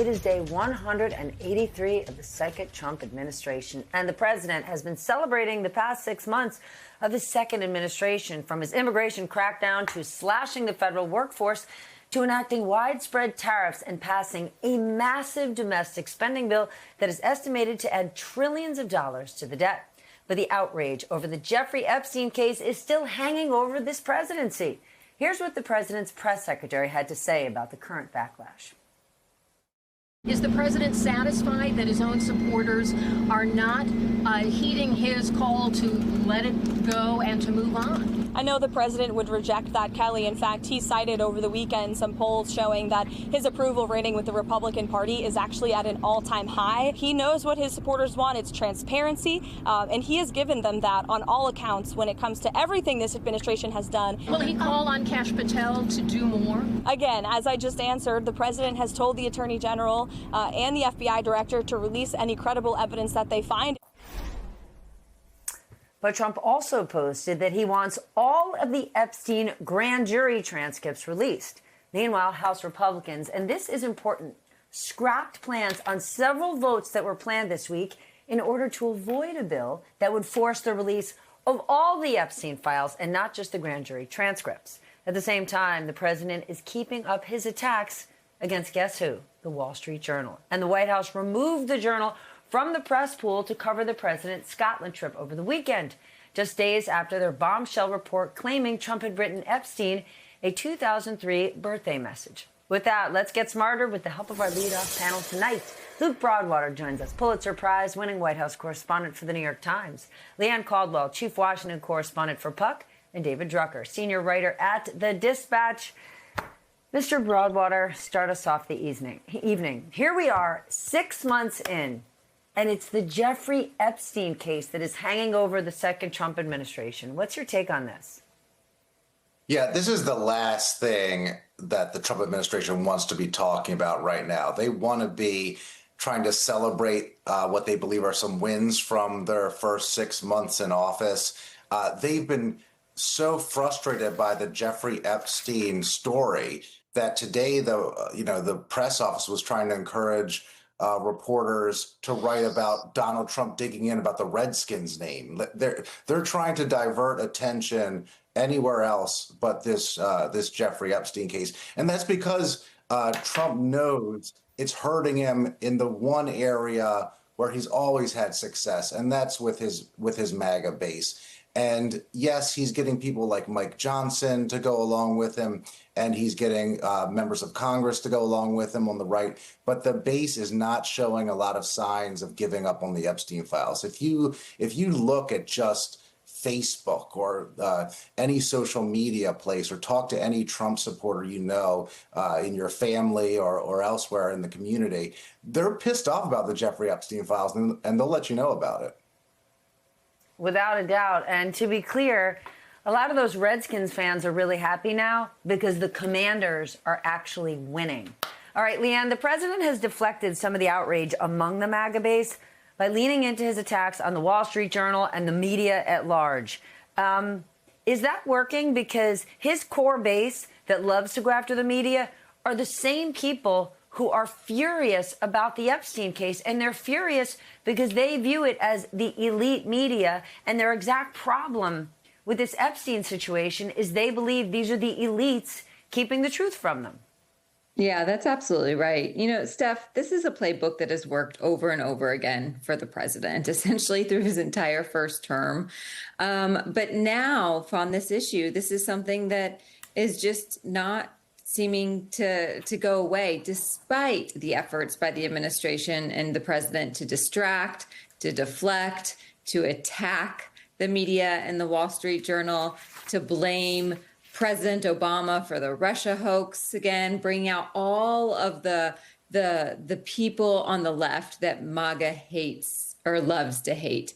It is day 183 of the second Trump administration, and the president has been celebrating the past 6 months of his second administration, from his immigration crackdown to slashing the federal workforce to enacting widespread tariffs and passing a massive domestic spending bill that is estimated to add trillions of dollars to the debt. But the outrage over the Jeffrey Epstein case is still hanging over this presidency. Here's what the president's press secretary had to say about the current backlash. Is the president satisfied that his own supporters are not heeding his call to let it go and to move on? I know the president would reject that, Kelly. In fact, he cited over the weekend some polls showing that his approval rating with the Republican Party is actually at an all-time high. He knows what his supporters want. It's transparency, and he has given them that on all accounts when it comes to everything this administration has done. Will he call on Kash Patel to do more? Again, as I just answered, the president has told the Attorney General and the FBI director to release any credible evidence that they find. But Trump also posted that he wants all of the Epstein grand jury transcripts released. Meanwhile, House Republicans, and this is important, scrapped plans on several votes that were planned this week in order to avoid a bill that would force the release of all the Epstein files and not just the grand jury transcripts. At the same time, the president is keeping up his attacks against, guess who? The Wall Street Journal. And the White House removed the Journal from the press pool to cover the president's Scotland trip over the weekend, just days after their bombshell report claiming Trump had written Epstein a 2003 birthday message. With that, let's get smarter with the help of our leadoff panel tonight. Luke Broadwater joins us, Pulitzer Prize-winning White House correspondent for The New York Times, Leanne Caldwell, chief Washington correspondent for Puck, and David Drucker, senior writer at The Dispatch. Mr. Broadwater, start us off the evening. Here we are, 6 months in, and it's the Jeffrey Epstein case that is hanging over the second Trump administration. What's your take on this? Yeah, this is the last thing that the Trump administration wants to be talking about right now. They want to be trying to celebrate what they believe are some wins from their first 6 months in office. They've been so frustrated by the Jeffrey Epstein story that today the press office was trying to encourage reporters to write about Donald Trump digging in about the Redskins name. They're trying to divert attention anywhere else but this Jeffrey Epstein case, and that's because Trump knows it's hurting him in the one area where he's always had success, and that's with his MAGA base. And yes, he's getting people like Mike Johnson to go along with him, and he's getting members of Congress to go along with him on the right. But the base is not showing a lot of signs of giving up on the Epstein files. If you look at just Facebook or any social media place, or talk to any Trump supporter in your family or elsewhere in the community, they're pissed off about the Jeffrey Epstein files, and they'll let you know about it. Without a doubt. And to be clear, a lot of those Redskins fans are really happy now because the Commanders are actually winning. All right, Leanne, the president has deflected some of the outrage among the MAGA base by leaning into his attacks on the Wall Street Journal and the media at large. Is that working? Because his core base that loves to go after the media are the same people who are furious about the Epstein case, and they're furious because they view it as the elite media, and their exact problem with this Epstein situation is they believe these are the elites keeping the truth from them. Yeah, that's absolutely right. You know, Steph, this is a playbook that has worked over and over again for the president, essentially through his entire first term. But now on this issue, this is something that is just not seeming to go away, despite the efforts by the administration and the president to distract, to deflect, to attack the media and the Wall Street Journal, to blame President Obama for the Russia hoax again, bringing out all of the people on the left that MAGA hates or loves to hate.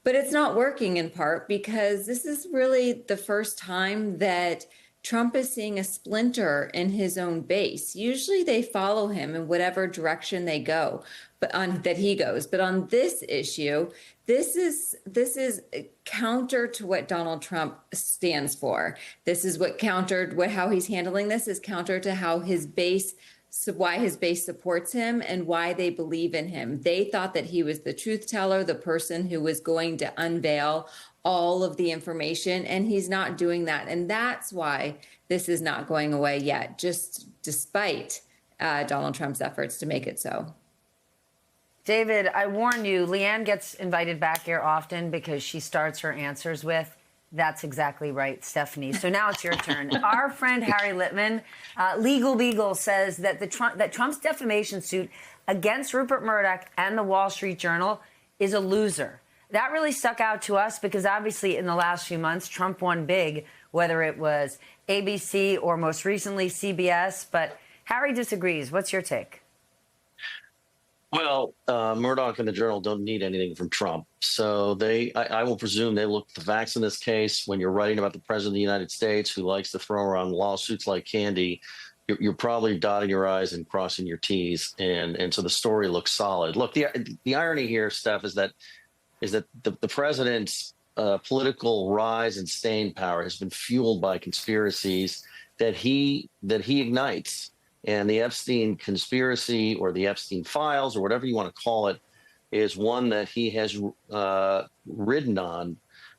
But it's not working in part because this is really the first time that Trump is seeing a splinter in his own base. Usually they follow him in whatever direction they go, that he goes. But on this issue, this is counter to what Donald Trump stands for. This is how he's handling this is counter to how his base why his base supports him and why they believe in him. They thought that he was the truth teller, the person who was going to unveil all of the information, and he's not doing that. And that's why this is not going away yet, just despite Donald Trump's efforts to make it so. David, I warn you, Leanne gets invited back here often because she starts her answers with, "That's exactly right, Stephanie." So now it's your turn. Our friend Harry Litman, Legal Beagle, says that Trump's defamation suit against Rupert Murdoch and the Wall Street Journal is a loser. That really stuck out to us because obviously in the last few months, Trump won big, whether it was ABC or most recently CBS. But Harry disagrees. What's your take? Well, Murdoch and the Journal don't need anything from Trump. So I will presume they look at the facts in this case. When you're writing about the president of the United States who likes to throw around lawsuits like candy, you're probably dotting your I's and crossing your T's. And so the story looks solid. Look, the irony here, Steph, is that the president's political rise and staying power has been fueled by conspiracies that he ignites. And the Epstein conspiracy, or the Epstein files, or whatever you want to call it, is one that he has ridden on,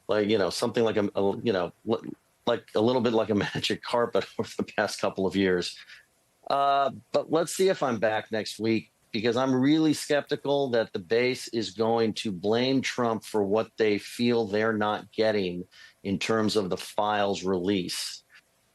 like, something like like a little bit like a magic carpet over the past couple of years. But let's see if I'm back next week, because I'm really skeptical that the base is going to blame Trump for what they feel they're not getting in terms of the files release.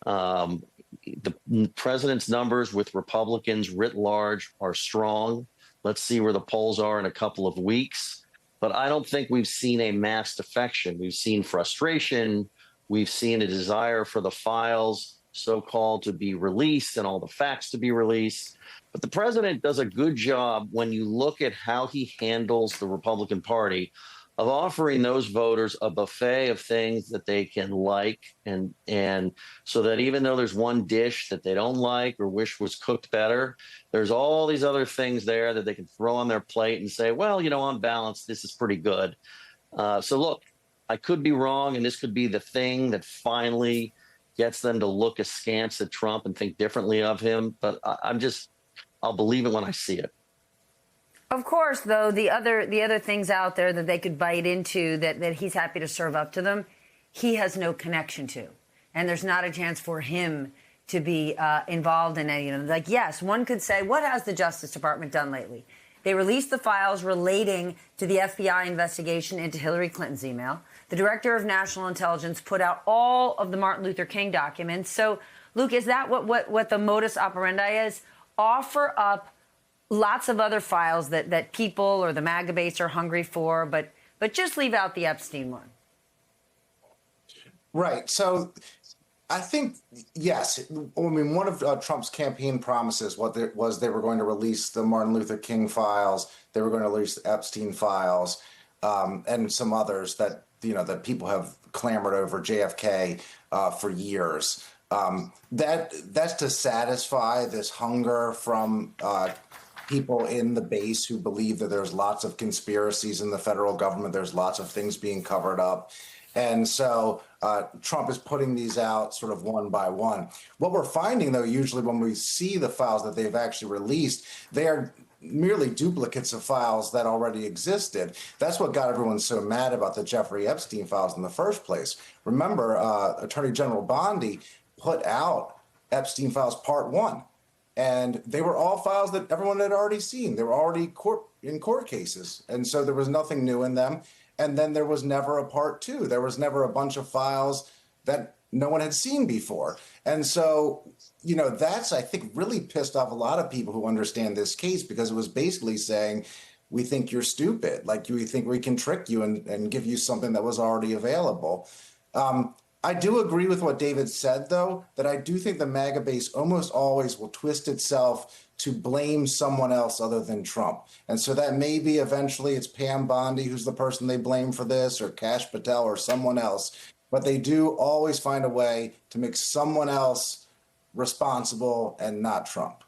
The president's numbers with Republicans writ large are strong. Let's see where the polls are in a couple of weeks. But I don't think we've seen a mass defection. We've seen frustration. We've seen a desire for the files, so-called, to be released and all the facts to be released. But the president does a good job, when you look at how he handles the Republican Party, of offering those voters a buffet of things that they can like, and so that even though there's one dish that they don't like or wish was cooked better, there's all these other things there that they can throw on their plate and say, well, on balance, this is pretty good. So look, I could be wrong, and this could be the thing that finally gets them to look askance at Trump and think differently of him. But I'll believe it when I see it. Of course, though, the other things out there that they could bite into that he's happy to serve up to them, he has no connection to. And there's not a chance for him to be involved in any of them. Like, yes, one could say, what has the Justice Department done lately? They released the files relating to the FBI investigation into Hillary Clinton's email. The Director of National Intelligence put out all of the Martin Luther King documents. So, Luke, is that what the modus operandi is? Offer up lots of other files that people or the MAGA base are hungry for, but just leave out the Epstein one. Right. So I think, yes. I mean, one of Trump's campaign promises was they were going to release the Martin Luther King files, they were going to release the Epstein files, and some others that people have clamored over, JFK, for years. That's to satisfy this hunger from people in the base who believe that there's lots of conspiracies in the federal government. There's lots of things being covered up. And so Trump is putting these out sort of one by one. What we're finding, though, usually when we see the files that they've actually released, they are merely duplicates of files that already existed. That's what got everyone so mad about the Jeffrey Epstein files in the first place. Remember, Attorney General Bondi put out Epstein files Part 1. And they were all files that everyone had already seen. They were already in court cases. And so there was nothing new in them. And then there was never a Part 2. There was never a bunch of files that no one had seen before. And so, that's, I think, really pissed off a lot of people who understand this case, because it was basically saying, we think you're stupid. Like, we think we can trick you and give you something that was already available. I do agree with what David said, though, that I do think the MAGA base almost always will twist itself to blame someone else other than Trump. And so that maybe eventually it's Pam Bondi who's the person they blame for this, or Kash Patel, or someone else. But they do always find a way to make someone else responsible and not Trump.